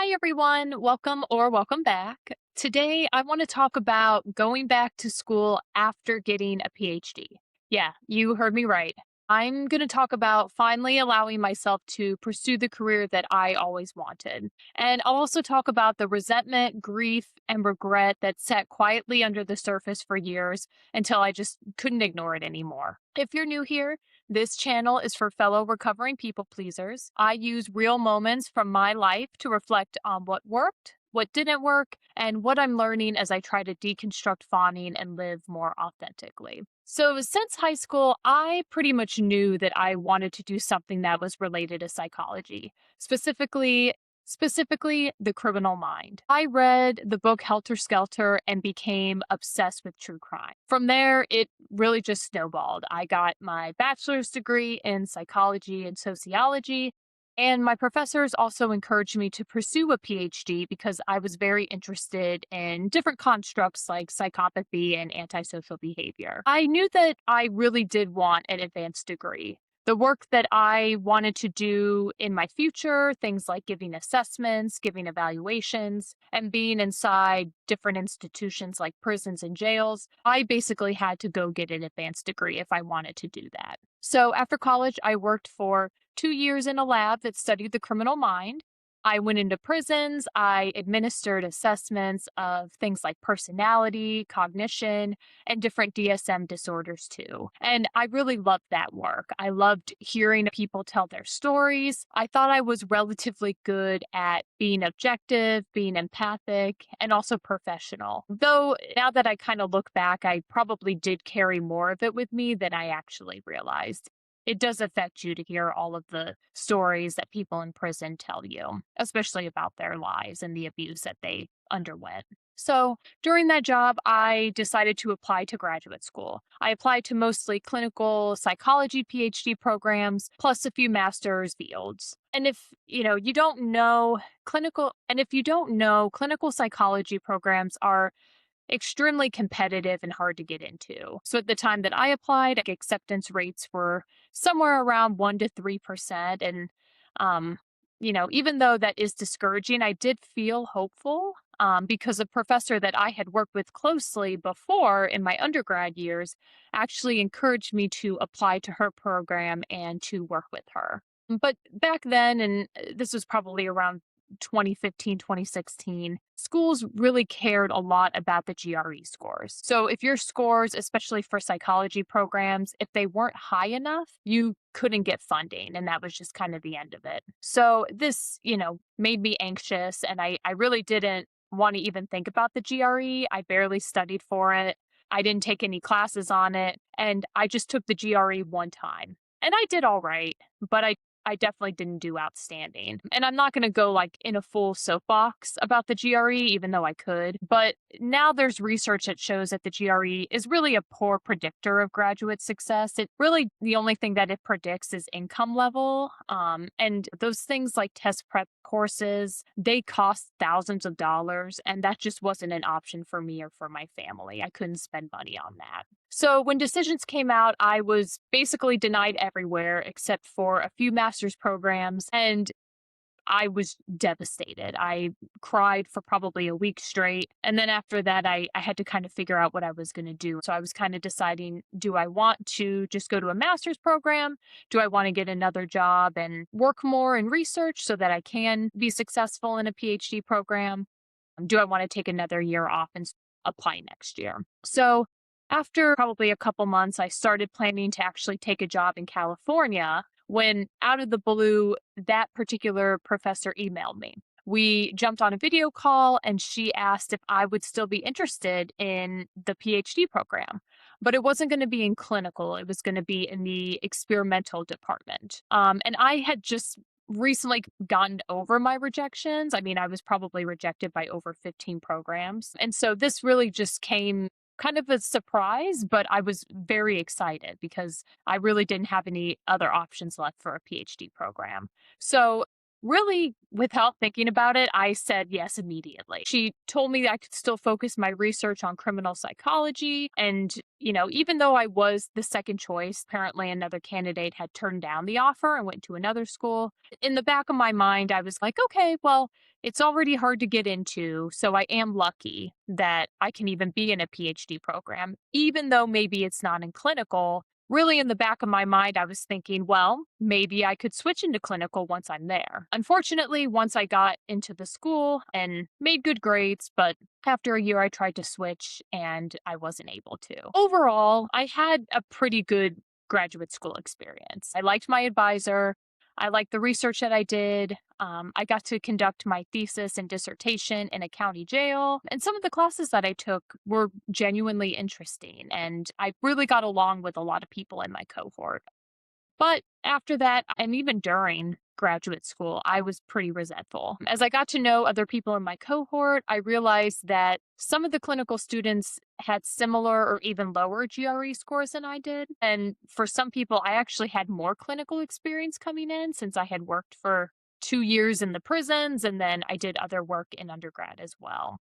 Hi, everyone. Welcome back. Today, I want to talk about going back to school after getting a PhD. Yeah, you heard me right. I'm going to talk about finally allowing myself to pursue the career that I always wanted. And I'll also talk about the resentment, grief, and regret that sat quietly under the surface for years until I just couldn't ignore it anymore. If you're new here, this channel is for fellow recovering people pleasers. I use real moments from my life to reflect on what worked, what didn't work, and what I'm learning as I try to deconstruct fawning and live more authentically. So, since high school, I pretty much knew that I wanted to do something that was related to psychology, specifically the criminal mind. I read the book Helter Skelter and became obsessed with true crime. From there, it really just snowballed. I got my bachelor's degree in psychology and sociology, and my professors also encouraged me to pursue a PhD because I was very interested in different constructs like psychopathy and antisocial behavior. I knew that I really did want an advanced degree. The work that I wanted to do in my future, things like giving assessments, giving evaluations, and being inside different institutions like prisons and jails, I basically had to go get an advanced degree if I wanted to do that. So after college, I worked for 2 years in a lab that studied the criminal mind. I went into prisons. I administered assessments of things like personality, cognition, and different DSM disorders too. And I really loved that work. I loved hearing people tell their stories. I thought I was relatively good at being objective, being empathic, and also professional. Though now that I kind of look back, I probably did carry more of it with me than I actually realized. It does affect you to hear all of the stories that people in prison tell you, especially about their lives and the abuse that they underwent. So during that job, I decided to apply to graduate school. I applied to mostly clinical psychology PhD programs, plus a few master's fields. And if you don't know, clinical psychology programs are extremely competitive and hard to get into. So at the time that I applied, acceptance rates were somewhere around 1 to 3%. And, even though that is discouraging, I did feel hopeful because a professor that I had worked with closely before in my undergrad years actually encouraged me to apply to her program and to work with her. But back then, and this was probably around 2015, 2016, schools really cared a lot about the GRE scores. So if your scores, especially for psychology programs, if they weren't high enough, you couldn't get funding. And that was just kind of the end of it. So this, made me anxious. And I really didn't want to even think about the GRE. I barely studied for it. I didn't take any classes on it. And I just took the GRE one time. And I did all right, but I definitely didn't do outstanding. And I'm not going to go like in a full soapbox about the GRE, even though I could. But now there's research that shows that the GRE is really a poor predictor of graduate success. It really, the only thing that it predicts is income level. And those things like test prep courses, they cost thousands of dollars. And that just wasn't an option for me or for my family. I couldn't spend money on that. So when decisions came out, I was basically denied everywhere except for a few master's programs, and I was devastated. I cried for probably a week straight. And then after that, I had to kind of figure out what I was going to do. So I was kind of deciding, do I want to just go to a master's program? Do I want to get another job and work more in research so that I can be successful in a PhD program? Do I want to take another year off and apply next year? So after probably a couple months, I started planning to actually take a job in California when out of the blue, that particular professor emailed me. We jumped on a video call and she asked if I would still be interested in the PhD program. But it wasn't going to be in clinical, it was going to be in the experimental department. And I had just recently gotten over my rejections. I mean, I was probably rejected by over 15 programs. And so this really just came kind of a surprise, but I was very excited because I really didn't have any other options left for a PhD program. So really, without thinking about it, I said yes immediately. She told me that I could still focus my research on criminal psychology. And, even though I was the second choice, apparently another candidate had turned down the offer and went to another school. In the back of my mind, I was like, okay, well, it's already hard to get into. So I am lucky that I can even be in a PhD program, even though maybe it's not in clinical. Really, in the back of my mind, I was thinking, well, maybe I could switch into clinical once I'm there. Unfortunately, once I got into the school and made good grades, but after a year, I tried to switch and I wasn't able to. Overall, I had a pretty good graduate school experience. I liked my advisor. I liked the research that I did. I got to conduct my thesis and dissertation in a county jail. And some of the classes that I took were genuinely interesting. And I really got along with a lot of people in my cohort. But after that, and even during graduate school, I was pretty resentful. As I got to know other people in my cohort, I realized that some of the clinical students had similar or even lower GRE scores than I did. And for some people, I actually had more clinical experience coming in since I had worked for 2 years in the prisons and then I did other work in undergrad as well.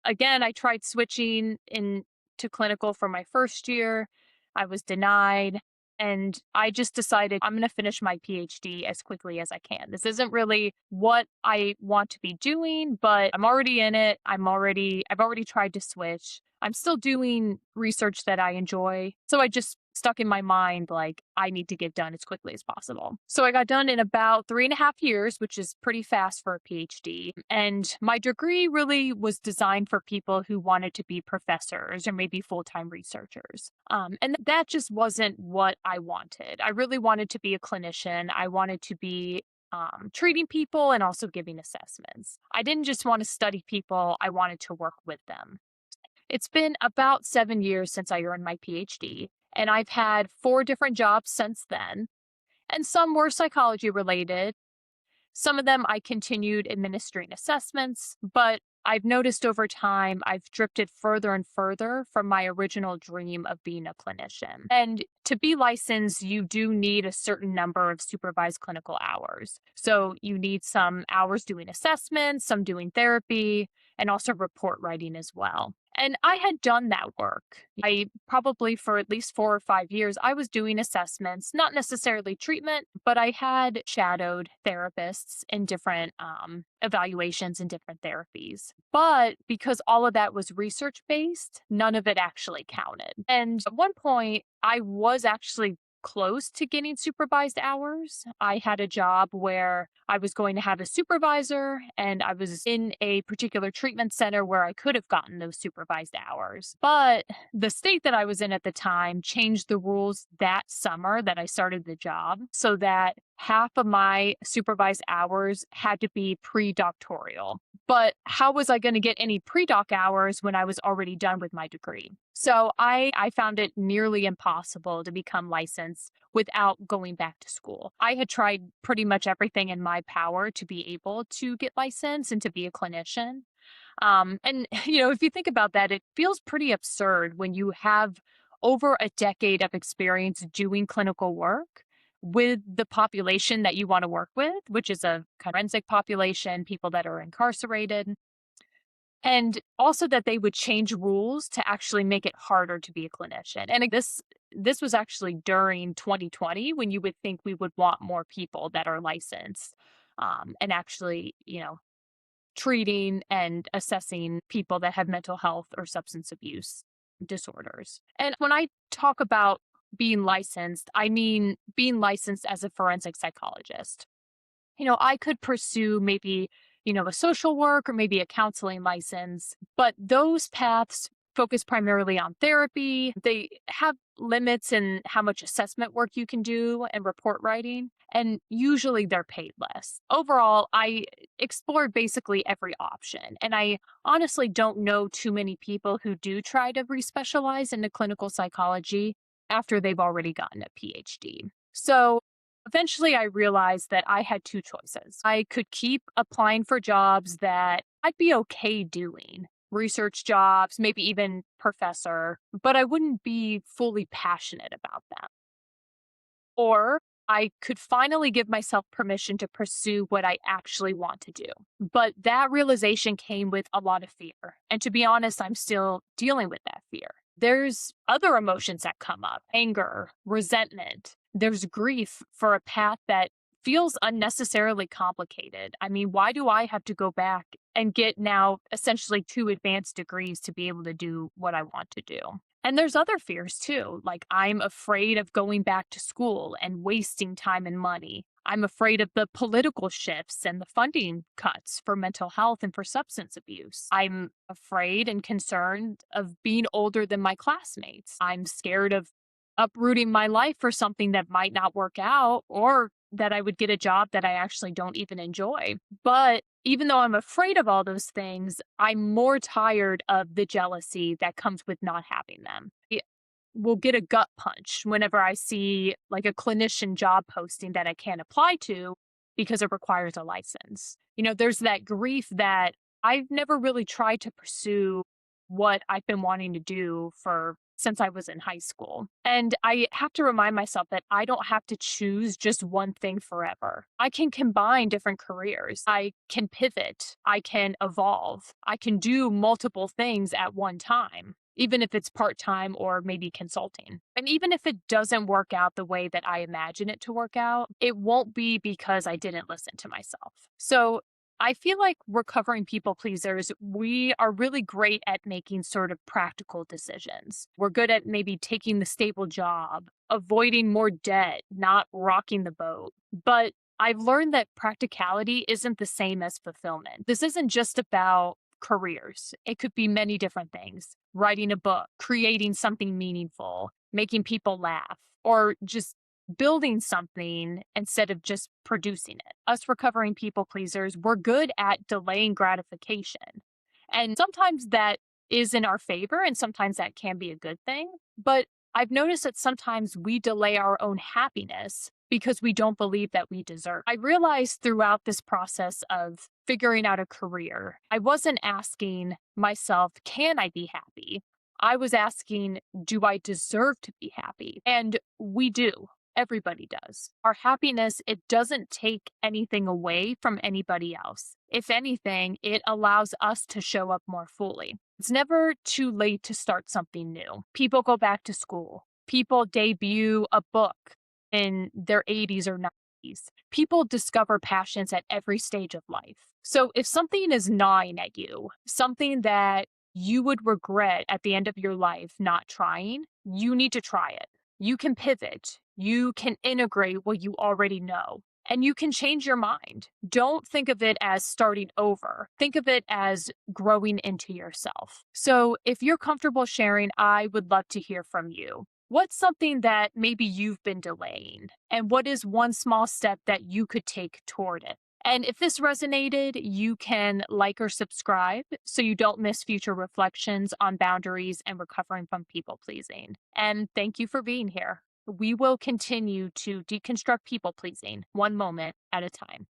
Again, I tried switching into clinical for my first year. I was denied. And I just decided I'm going to finish my PhD as quickly as I can. This isn't really what I want to be doing, but I'm already in it. I've already tried to switch. I'm still doing research that I enjoy. So I just stuck in my mind, like, I need to get done as quickly as possible. So I got done in about 3.5 years, which is pretty fast for a PhD. And my degree really was designed for people who wanted to be professors or maybe full time researchers. And that just wasn't what I wanted. I really wanted to be a clinician. I wanted to be treating people and also giving assessments. I didn't just want to study people, I wanted to work with them. It's been about 7 years since I earned my PhD, and I've had 4 different jobs since then, and some were psychology related. Some of them I continued administering assessments, but I've noticed over time I've drifted further and further from my original dream of being a clinician. And to be licensed, you do need a certain number of supervised clinical hours. So you need some hours doing assessments, some doing therapy, and also report writing as well. And I had done that work. I probably for at least 4 or 5 years, I was doing assessments, not necessarily treatment, but I had shadowed therapists in different evaluations and different therapies. But because all of that was research based, none of it actually counted. And at one point, I was actually close to getting supervised hours. I had a job where I was going to have a supervisor and I was in a particular treatment center where I could have gotten those supervised hours. But the state that I was in at the time changed the rules that summer that I started the job so that half of my supervised hours had to be pre-doctoral. But how was I going to get any pre-doc hours when I was already done with my degree? So I found it nearly impossible to become licensed without going back to school. I had tried pretty much everything in my power to be able to get licensed and to be a clinician. And, if you think about that, it feels pretty absurd when you have over a decade of experience doing clinical work with the population that you want to work with, which is a forensic population, people that are incarcerated. And also that they would change rules to actually make it harder to be a clinician. And this was actually during 2020 when you would think we would want more people that are licensed and actually, treating and assessing people that have mental health or substance abuse disorders. And when I talk about being licensed, I mean being licensed as a forensic psychologist. I could pursue maybe, a social work or maybe a counseling license, but those paths focus primarily on therapy. They have limits in how much assessment work you can do and report writing, and usually they're paid less. Overall, I explored basically every option, and I honestly don't know too many people who do try to respecialize into clinical psychology after they've already gotten a PhD. So eventually, I realized that I had 2 choices. I could keep applying for jobs that I'd be okay doing, research jobs, maybe even professor, but I wouldn't be fully passionate about them. Or I could finally give myself permission to pursue what I actually want to do. But that realization came with a lot of fear. And to be honest, I'm still dealing with that fear. There's other emotions that come up: anger, resentment. There's grief for a path that feels unnecessarily complicated. I mean, why do I have to go back and get now essentially two advanced degrees to be able to do what I want to do? And there's other fears too, like I'm afraid of going back to school and wasting time and money. I'm afraid of the political shifts and the funding cuts for mental health and for substance abuse. I'm afraid and concerned of being older than my classmates. I'm scared of uprooting my life for something that might not work out, or that I would get a job that I actually don't even enjoy. But even though I'm afraid of all those things, I'm more tired of the jealousy that comes with not having them. It will get a gut punch whenever I see like a clinician job posting that I can't apply to because it requires a license. There's that grief that I've never really tried to pursue what I've been wanting to do for since I was in high school. And I have to remind myself that I don't have to choose just one thing forever. I can combine different careers. I can pivot. I can evolve. I can do multiple things at one time, even if it's part time or maybe consulting. And even if it doesn't work out the way that I imagine it to work out, it won't be because I didn't listen to myself. So I feel like recovering people pleasers, we are really great at making sort of practical decisions. We're good at maybe taking the stable job, avoiding more debt, not rocking the boat. But I've learned that practicality isn't the same as fulfillment. This isn't just about careers, it could be many different things: writing a book, creating something meaningful, making people laugh, or just building something instead of just producing it. Us recovering people pleasers, we're good at delaying gratification. And sometimes that is in our favor, and sometimes that can be a good thing. But I've noticed that sometimes we delay our own happiness because we don't believe that we deserve. I realized throughout this process of figuring out a career, I wasn't asking myself, can I be happy? I was asking, do I deserve to be happy? And we do. Everybody does. Our happiness, it doesn't take anything away from anybody else. If anything, it allows us to show up more fully. It's never too late to start something new. People go back to school. People debut a book in their 80s or 90s. People discover passions at every stage of life. So if something is gnawing at you, something that you would regret at the end of your life not trying, you need to try it. You can pivot. You can integrate what you already know, and you can change your mind. Don't think of it as starting over. Think of it as growing into yourself. So if you're comfortable sharing, I would love to hear from you. What's something that maybe you've been delaying? And what is one small step that you could take toward it? And if this resonated, you can like or subscribe so you don't miss future reflections on boundaries and recovering from people pleasing. And thank you for being here. We will continue to deconstruct people pleasing one moment at a time.